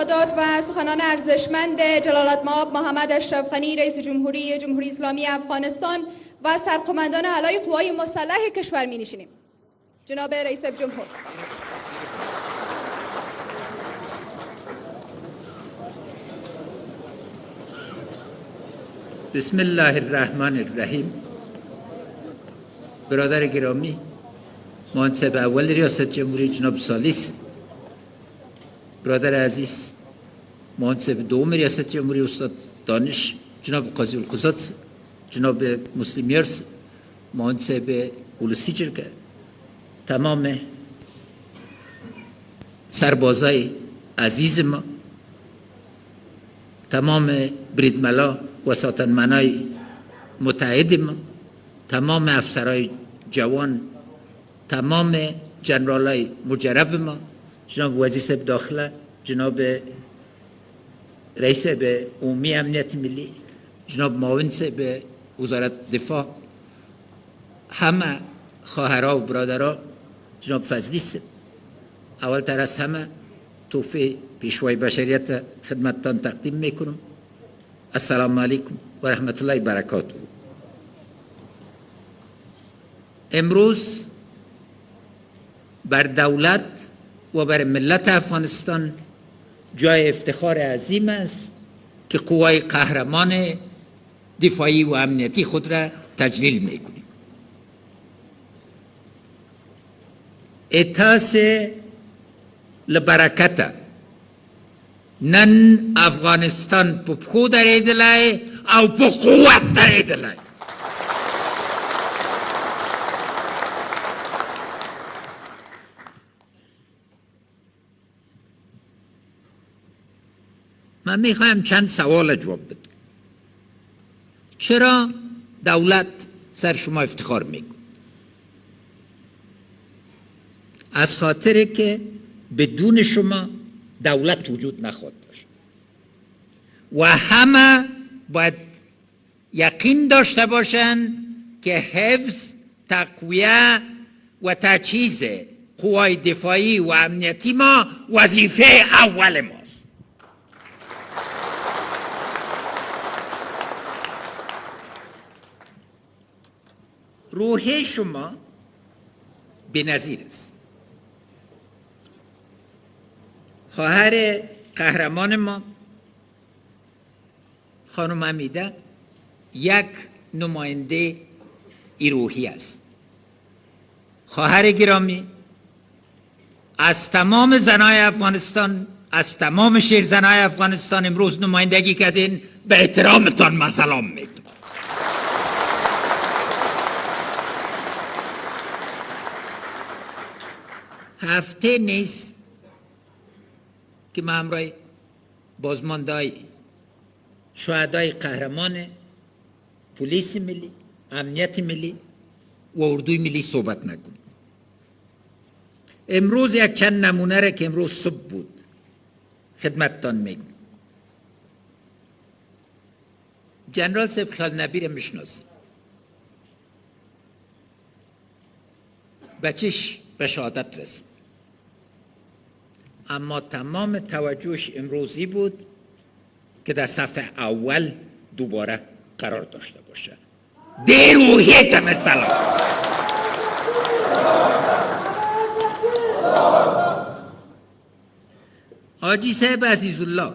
ارشادات و سخنان ارزشمند جلالتمآب محمد اشرف غنی رئیس جمهوری اسلامی افغانستان و سرقمندان اعلای قوای مسلح کشور می نشینیم. جناب رئیس جمهور. بسم الله الرحمن الرحیم. برادر گرامی، منصب اول ریاست جمهوری جناب سالیس، برادر عزیز منصب دوم ریاست جمهوری استاد دانش جناب قاضی القدس، جناب مسلمیرس منصب اولوسی جرگه، تمام سربازای عزیز ما، تمام بریدملا و ساتنمنای متحد ما، تمام افسرهای جوان، تمام جنرالای مجرب ما، جناب وزیر صاحب داخله، جناب رئیس به عمومی امنیت ملی، جناب معاون صاحب وزارت دفاع، همه خواهرها و برادرها، جناب فضلی صاحب، اولتر از همه تحفه پیشوای بشریت خدمتتان تقدیم میکنم. السلام علیکم و رحمت الله و برکاته. امروز بر دولت و بر ملت افغانستان جای افتخار عظیم است که قوای قهرمان دفاعی و امنیتی خود را تجلیل میکنیم. اتاس لبرکت نن افغانستان په پښو درېدلی او په قوت درېدلی. من میخوایم چند سوال جواب بدم. چرا دولت سر شما افتخار میکنه؟ از خاطر که بدون شما دولت وجود نخواهد داشت و همه باید یقین داشته باشند که حفظ، تقویه و تجهیز قوای دفاعی و امنیتی ما وظیفه اول ماست. روحیه شما بی‌نظیر است. خواهر قهرمان ما خانم حمیده یک نماینده ای روحی است. خواهر گرامی، از تمام زنای افغانستان، از تمام شیرزنای افغانستان امروز نمایندگی کردین، به احترامتان من سلام میکنم. هفته نیست که ما همراه بازماندهای شهدای قهرمان پلیس ملی، امنیت ملی و اردوی ملی صحبت نکنیم. امروز یک چند نمونه را که امروز صبح بود خدمتتان میگم. جنرال صاحب خیال نبی را میشناسید. بچهش به شهادت رسید، اما تمام توجهش امروزی بود که در صف اول دوباره قرار داشته باشه. ده روحیت مثلا حاجی صاحب عزیزالله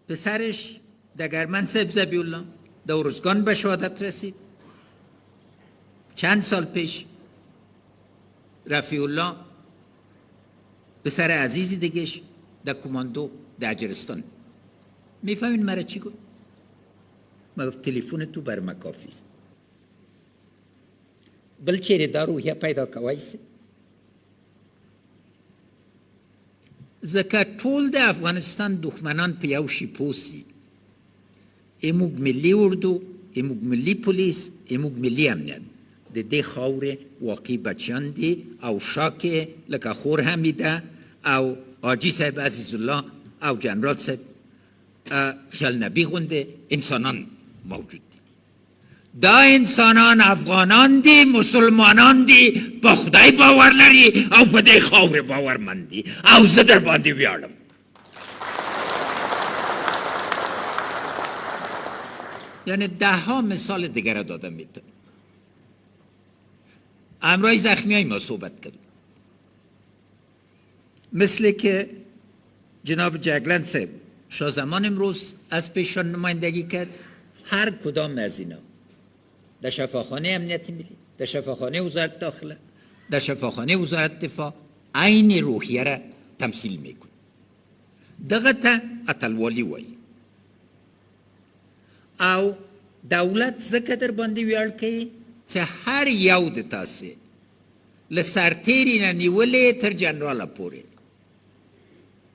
پسرش دگرمند صاحب ذبیح الله در ارزگان به شهادت رسید. چند سال پیش رفیع الله پسر عزیزی دیگهش در کماندو در اجرستان. میفهمین مرا چی گفت؟ من گفت تلفن تو بر ما کافی است. بل چیرې دا روحیه پیدا کوای سي؟ ځکه ټول د افغانستان دښمنان په یو شي پوه سي. ایموږ ملي اردو، ایموږ ملي پولیس، ایموږ ملي امنیت د دې خاورې واقعي بچیان دي او شاکې لکه خور حمیده او حاجي صاحب عزیزالله او جنرال صاحب خیال نبی غوندې انسانان موجود دي. دا انسانان افغانان دی، مسلمانان دی، با خدای باور لري او په دې خاور باورمند دي او زه در باندې ویاړم. یعنی 10 مثال دیگر دادم میتونم. امروز زخمیای ما صحبت کردیم، مثل که جناب جگلند صاحب شازمان امروز از پیشان نمایندگی کرد. هر کدام از اینا در شفاخانه امنیت ملی، در شفاخانه وزارت داخله، در شفاخانه وزارت دفاع عین روحیه را تمثیل میکن. دغه ته اتلوالی وایي او دولت ځکه در باندې ویاړ کوي چې هر یو د تاسې له سرتیري نه نیولې تر جنراله پورې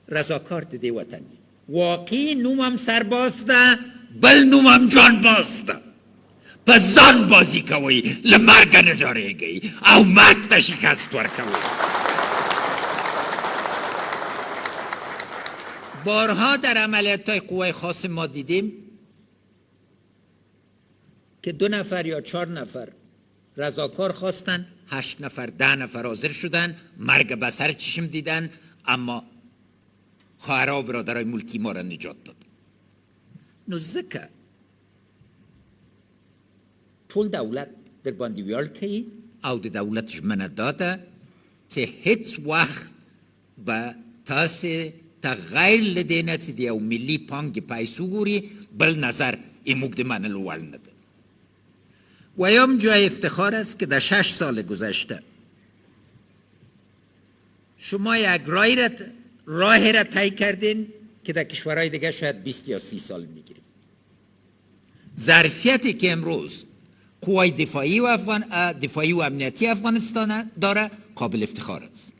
رضاکار د دې وطن وي. واقعي نوم هم سرباز ده، بل نوم هم جانباز ده. په ځان بازی کوئ، له مرګه نه ډارېږئ او مرګ ته شکست ورکوئ. بارها در عملیات‌های قوای خاص ما دیدیم که 2 نفر یا 4 نفر رضاکار خواستن، 8 نفر 10 نفر حاضر شدن، مرگ به سر چشم دیدن، اما خواهرها و برادرای ملکی ما را نجات داد. نو ځکه ټول دولت در باندې ویاړ کوي او د دولت ژمنه داده چې هیڅ وخت به تاسې ته غیر له دې نه چې د یو ملي پانګې پیسو ګوري بل نظر ایموږ د منلو وړ نه ده. ویام جای افتخار است که در 6 سال گذشته شما یک راهی را طی کردین که در کشورهای دیگه شاید 20 یا 30 سال میگیریم. ظرفیتی که امروز قوای دفاعی و امنیتی افغانستان داره قابل افتخار است.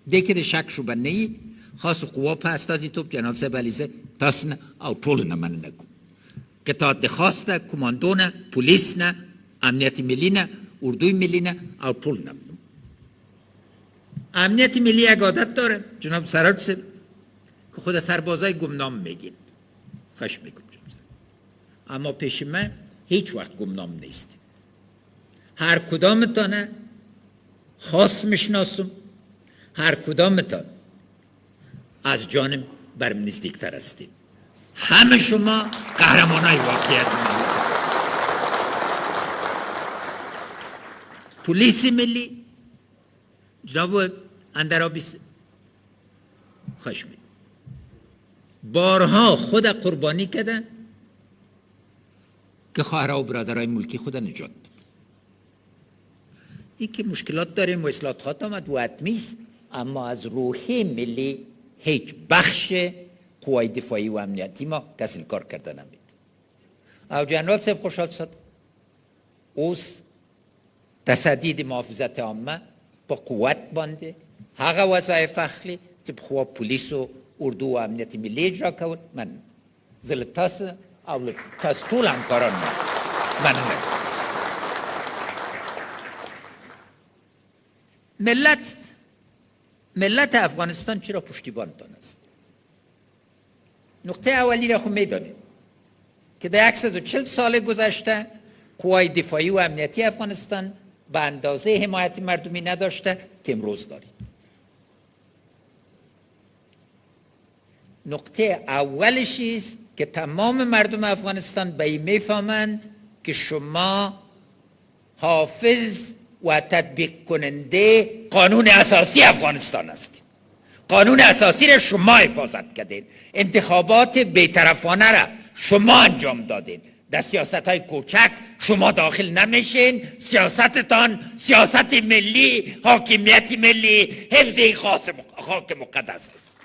دیگه شک شوبه نه خاص قوا په استازیتوب جنرال صاحب علیزه تاسو نه او ټول نه مننه کوم. قطاعت د خاص ده، کماندو نه، پولیس نه، امنیت ملی نه، اردوی ملی نه او ټول نه. امنیت ملی یک عادت داره جناب سراج صاحب که خود سربازای گمنام میگین. خوش میکنم جناب صاحب، اما پیش من هیچ وقت گمنام نیستیم. هر کدامتان خاص میشناسم، هر کدامتان از جانم برم نزدیکتر هستید. همه شما قهرمانای واقعی از مملکت هستید. پلیس ملی جناب اندرابی خوش می بارها خود قربانی کردن که خواهرها و برادرای ملکی خود نجات بده. این که مشکلات داریم و اصلاحات آمد و حتمی است، اما از روحیه ملی هیچ بخش قوای دفاعی و امنیتی ما کسی کار کرده نمید. او جنرال صاحب خوشحال شد اوس تصدید محافظت عامه با قوت بانده هغه وظایف اخلي چې په پولیس او اردو و امنیت ملی اجرا کول. من زه تاسو او تاسو ټول همکاران مننه. ملت افغانستان چرا پشتیبانتان است؟ نقطه اولی را خود میدانید که در 140 سال گذشته قوای دفاعی و امنیتی افغانستان به اندازه حمایت مردمی نداشته که امروز داریم. نقطه اولش است که تمام مردم افغانستان به این میفهمند که شما حافظ و تطبیق کننده قانون اساسی افغانستان هستید. قانون اساسی را شما حفاظت کردین، انتخابات بی‌طرفانه را شما انجام دادین، در سیاست های کوچک شما داخل نمیشین. سیاستتان سیاست ملی، حاکمیت ملی، حفظ خاک مقدس است.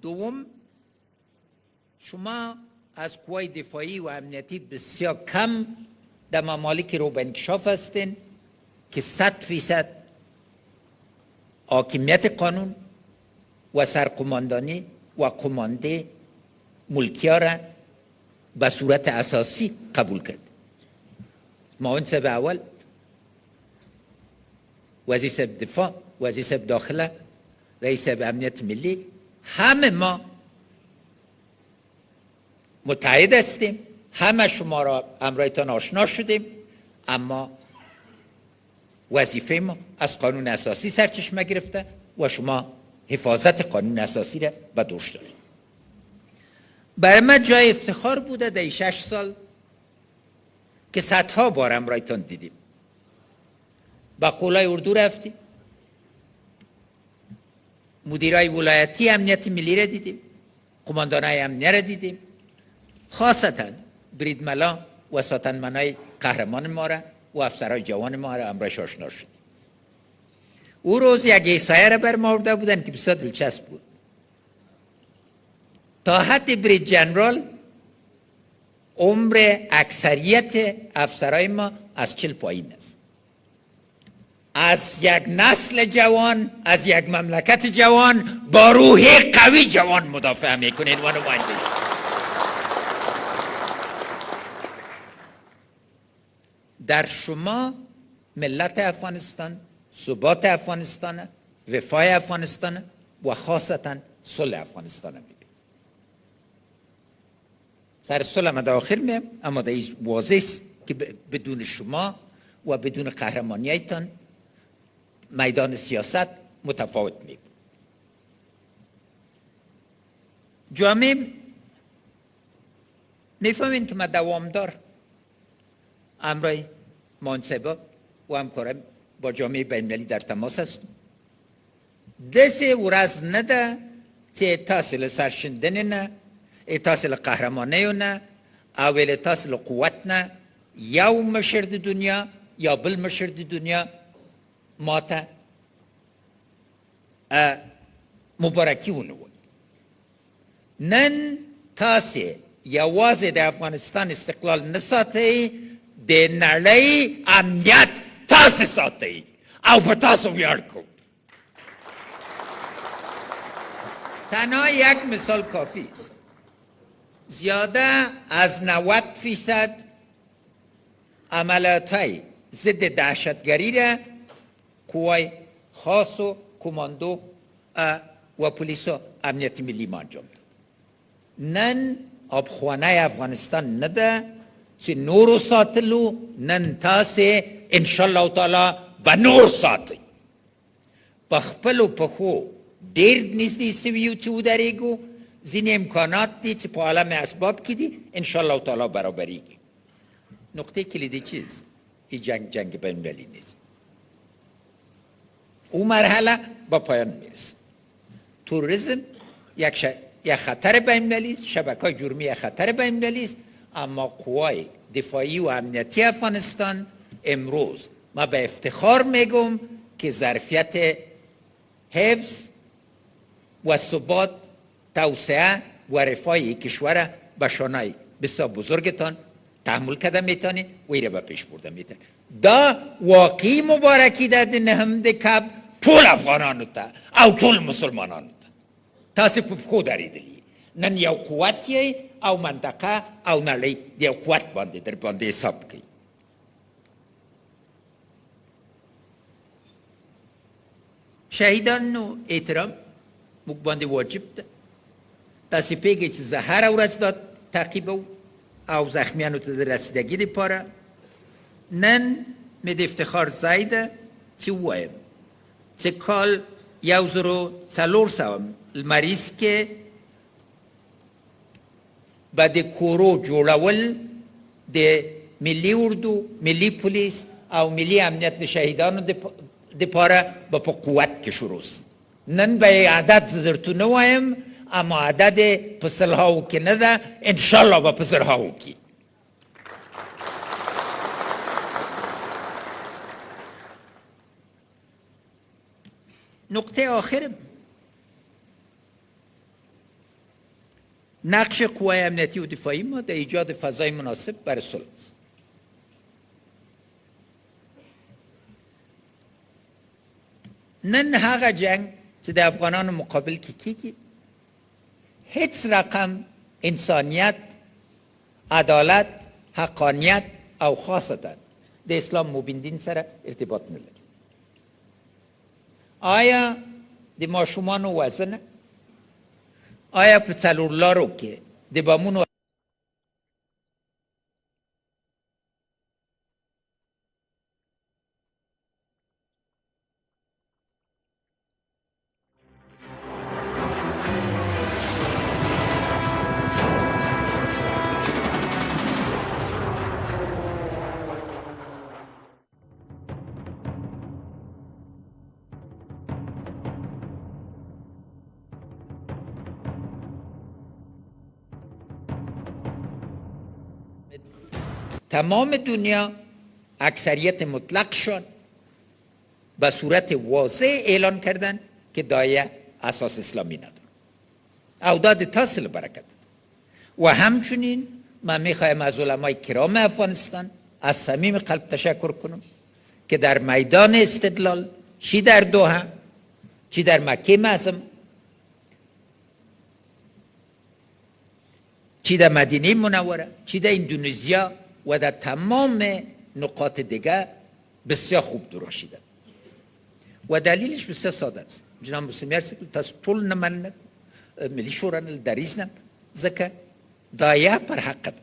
دوم، شما از قوای دفاعی و امنیتی بسیار کم در ممالک رو به انکشاف هستین که 100% حاکمیت قانون و سرقماندانی و قمانده ملکی‌ها را به صورت اساسی قبول کرد. معاون صاحب اول، وزیر صاحب دفاع، وزیر صاحب داخله، رئیس صاحب امنیت ملی، همه ما متحد هستیم، همه شما را همراهتان آشنا شدیم، اما وظیفه ما از قانون اساسی سرچشمه گرفته و شما حفاظت قانون اساسی را به دوش دارید. برای من جای افتخار بوده در 6 سال که صدها بار همراهتان دیدیم. با قولای اردو رفتیم، مدیرای ولایتی امنیت ملی را دیدیم، قماندانای امنیه را دیدیم، خاصتا بریدملا و ساتنمنای قهرمان ما را و افسرهای جوان ما را همراهش آشنا شد. او روز یک احصایه را بر ما آورده بودن که بسیار دلچسب بود. تا حد برید جنرال عمر اکثریت افسرهای ما از 40 پایین است. از یک نسل جوان، از یک مملکت جوان با روح قوی جوان مدافع میکنین و نماینده. در شما ملت افغانستان، ثبات افغانستان، رفاه افغانستان و خاصتا صلح افغانستان میبینید. سر صلح ما در آخر میم، اما در این واضح است که بدون شما و بدون قهرمانیتان میدان سیاست متفاوت می بود. جامعه میفهمین که ما دوامدار همراه منصبا و همکارم با جامعه بین‌المللی در تماس هستیم. دست ورځ نه ده چې تاسو له سرښندنې نه، تاسو له قهرمانیو نه او له تاسو له قوت نه یو مشر د دنیا یا بل مشر د دنیا ماته مبارکي ونوي. نن تاسو یوازې د افغانستان استقلال نه ساتئ، د نړۍ امنیت تاسو ساتئ او په تاسو ویاړ کوو. تنها یک مثال کافی است. زیاده از 90% عملیات‌های ضد دهشتگری را قوای خاص و کماندو و پلیس و امنیت ملی ما انجام داد. نن آبخوانه افغانستان نده چې نورو ساتلو، نن تاسو انشاءالله تعالی به نور ساتئ. په خپلو پښو ډېر نږدې سوي یو چې ودرېږو. ځینې امکانات دي چې په عالم اسباب کې دي، انشاءالله تعالی برابریږي. نقطه کلیدی چیست؟ این جنگ بین‌المللی نیست. او مرحله با پایان میرسه. توریسم یک خطر بین‌المللی است، شبکه‌های جرمی یک خطر بین‌المللی است، اما قوای دفاعی و امنیتی افغانستان امروز ما به افتخار میگم که ظرفیت حفظ و ثبات، توسعه و رفاه کشور به شانه بسیار بزرگتان تحمل کرده میتونی و ایره به پیش برده میتونی. دا واقعی مبارکی ده د نهم د کب ټول افغانانو ته او ټول مسلمانانو ته. تاسو په پښو درېدلي، نن یو قوت یې او منطقه او نړۍ د یو قوت باندې در باندې حساب کوي. شهیدانو احترام موږ باندې واجب ده. تاسو پیږئ چې زه هره ورځ دا تعقیبوم او زخمیانو ته د رسیدګۍ لپاره نن مې د افتخار ځای ده چې ووایم چې کال 1400 لمریز کې به د کورو جوړول د ملي اردو، ملي پولیس او ملي امنیت د شهیدانو دپاره به په قوت کې شروع است. نن به عدد زه درته نه وایم، اما عدد په سلهاو کې نه ده، انشاءالله به په زرهاو کې. نقطه آخرم نقش قوای امنیتی و دفاعی ما در ایجاد فضای مناسب برای صلح است. نن هغه جنگ چې د افغانانو مقابل کې کیږي هیڅ رقم انسانیت، عدالت، حقانیت او خاصتا د اسلام مبین دین سره ارتباط نه لري. آیا د ماشومانو وزن، آیا په څلور لارو کې د بمونو تمام دنیا اکثریت مطلقشان به صورت واضح اعلان کردن که دایه اساس اسلامی نداره. او داد تاصل برکت. و همچنین من میخوایم از علمای کرام افغانستان از صمیم قلب تشکر کنم که در میدان استدلال، چی در دوحه، چی در مکه معظم، چی در مدینه منوره، چی در اندونزیا و در تمام نقاط دیگه بسیار خوب درخشیدن. و دلیلش بسیار ساده است. جناب مسلمی هست که تاس طول نماند ملی شوران دریز نم زکه دایه پر حق ده.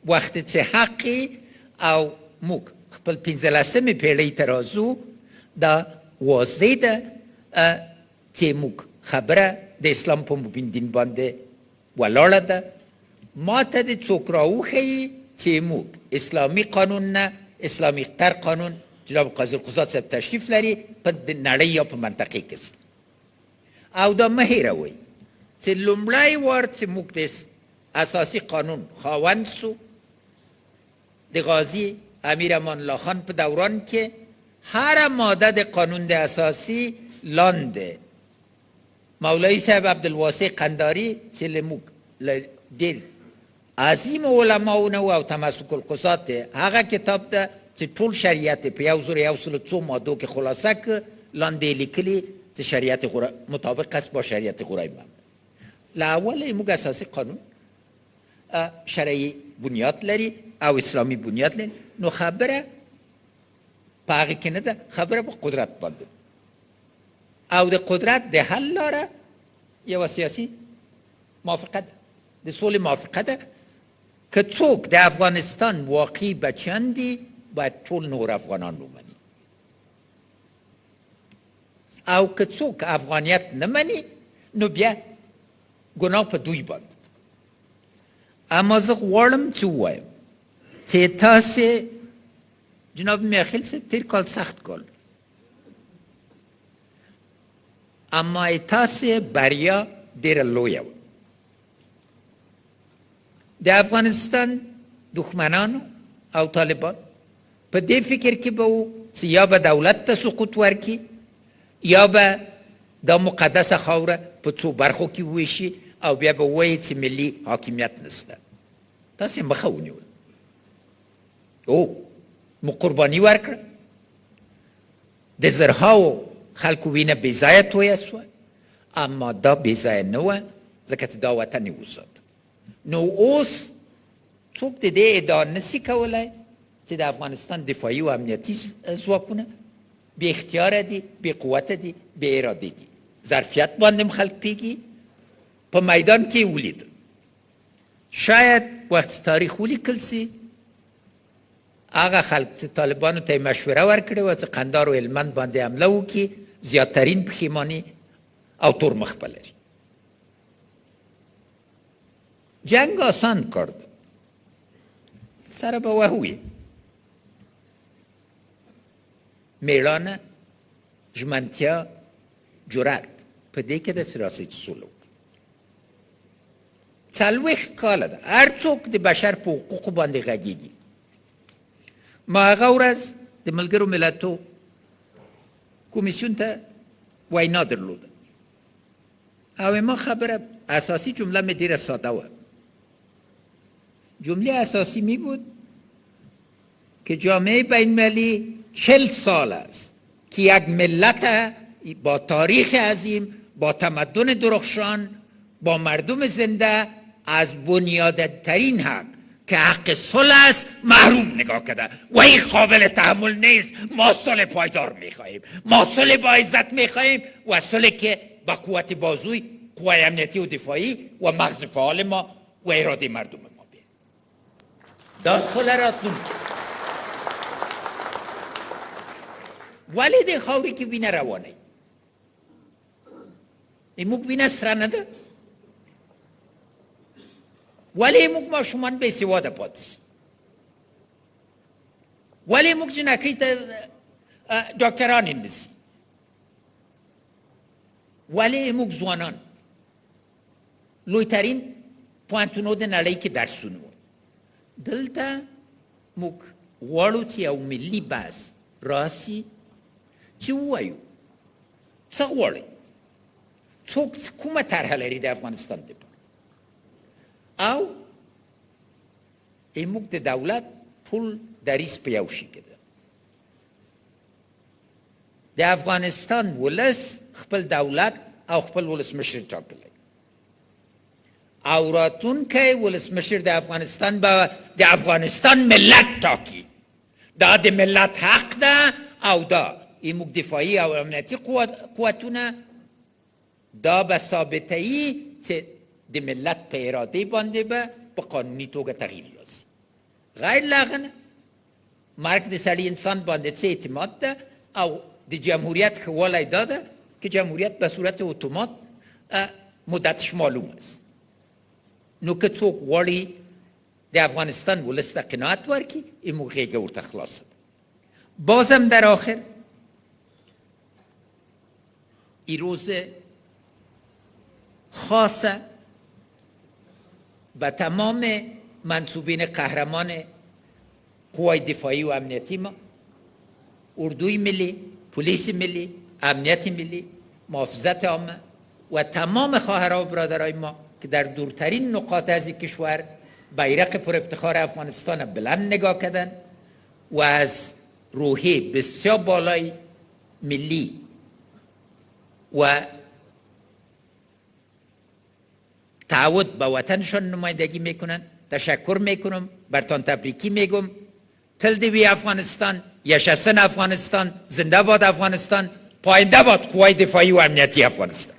وقتی چه حقی او موک خپل 15 پیړۍ ترازو دا واضح ده چې موک خبره د اسلام په مبین دین باندې ولاړه ده. ما ته د څوک راوښیي چې موک اسلامي قانون نه اسلامي تر قانون جناب قاضي القضات صاحب تشریف لري په نړۍ یا په منطقې کې است. او دا مه هېروئ چې لومړی وار چې موږ د اساسي قانون خاوند سو د غازي امیر امان الله خان په دوران کې هر ماده د قانون د اساسي لاندې مولوی صاحب عبدالواسع قنداری چې موږ ډېر عظیم علماونه او تمسک القضات هغه کتاب ده چې ټول شریعت په 1102 مادو کې خلاصه ک لاندې لیکلي چې شریعت مطابق است با شریعت غورای محمد. لاول موږ اساسي قانون شرعي بنیاد لري او اسلامي بنیاد لري. نو خبره په هغه کې نه ده، خبره په قدرت باندې او د قدرت د حل لاره یوه سیاسي موافقه ده، د سولې موافقه ده که څوک د افغانستان واقعي بچیان دي باید ټول نور افغانان ومني او که څوک افغانیت نه مني نو بیا ګناه په دوی باندې. اما زه غواړم چې ووایم چې تاسې جناب میاخیل صاحب تیر کال سخت کال اما تاسې بریا ډېره لویه وه. د افغانستان دښمنانو او طالبان په دې فکر کې به وو چې یا به دولت ته سقوط ورکړي یا به دا مقدسه خاوره په څو برخو کې وویشي او بیا به ووایي چې ملي حاکمیت نشته. تاسې مخه ونیول. او مو قرباني ورکړه، د زرهاو خلکو وینه بې ځایه تویه سوه، اما دا بې ځایه نه وه ځکه چې دا وطن یې وساته. نو اوس څوک د دې ادعا نسي کولی چې د افغانستان دفاعي و امنیتي ځواکونه بې اختیاره دي، بې قوته دي، بې اراده دي. ظرفیت باندې هم خلک پوهېږي، په میدان کې یې ولیدل. شاید وقت تاریخ ولیکل سي هغه خلک چې طالبانو ته یې مشوره ورکړې وه چې قندهار و هلمند باندې حمله وکړي زیاترین پښیماني او تور مخ به لري. جنگ آسان کار ده، سره به وهویې میړانه، ژمنتیا، جرأت په دې کې ده چې راسئ چې سوله وکړي. 40 کاله ده هر څوک د بشر په حقوقو باندې غږیږي. ما هغه ورځ د ملګرو ملتو کمیسیون ته وینا درلوده او ما خبره اساسی جمله می ډیره ساده وه. جمله اساسی می بود که جامعه بین المللی 40 سال است که یک ملت با تاریخ عظیم، با تمدن درخشان، با مردم زنده از بنیادترین حق که حق صلح است محروم نگاه کرده و این قابل تحمل نیست. ما صلح پایدار میخواهیم، ما صلح با عزت میخواهیم و صلح که با قوت بازوی قوای امنیتی و دفاعی و مغز فعال ما و اراده مردم ما بیه. دا صلح راتلون ولی د خاوری که وینه روانه این موږ وینه سره نه ده، ولی موږ ماشومان بې سواده پاتې سي، ولی موږ جنکۍ ته ډاکټران نیسي، ولی موږ ځوانان لویترین پوهنتونو د نړۍ کې درسونه وایي. دلته موږ غواړو چې یو ملي بحث راسي چې ووایو څه غواړئ، څوک کومه طرحه لري د افغانستان دپاره، او موږ د دولت ټول دریځ په یو شي کې ده. د افغانستان ولس خپل دولت او خپل ولسمشر ټاکلی، او راتلونکی ولسمشر د افغانستان به د افغانستان ملت ټاکي. دا د ملت حق ده، او دا موږ دفاعي او امنیتي قوتونه دا به ثابته‌ای چې د ملت په اراده باندې به په قانوني توګه تغییر یاست. غیر لغنه مرګ د سړي انسان باندې څه اعتماد ده، او د جمهوریت ښه والی دا ده که جمهوریت به صورت اتومات مدتش معلوم است. نو که څوک غواړي د افغانستان ولس ته قناعت ورکړي، موږ غېږه ورته خلاصه ده. بازم در آخر این روز خاصه به تمام منصوبین قهرمان قوای دفاعی و امنیتی ما، اردوی ملی، پلیس ملی، امنیت ملی، محافظت عامه و تمام خواهرها و برادرای ما که در دورترین نقاط از کشور بیرق پر افتخار افغانستان بلند نگاه کردن و از روحیه بسیار بالای ملی و تعهد به وطنشان نمایندگی میکنن. تشکر میکنم، برتان تبریکی میگم. تل دوی افغانستان، یشسن افغانستان، زنده باد افغانستان، پاینده باد قوای دفاعی و امنیتی افغانستان.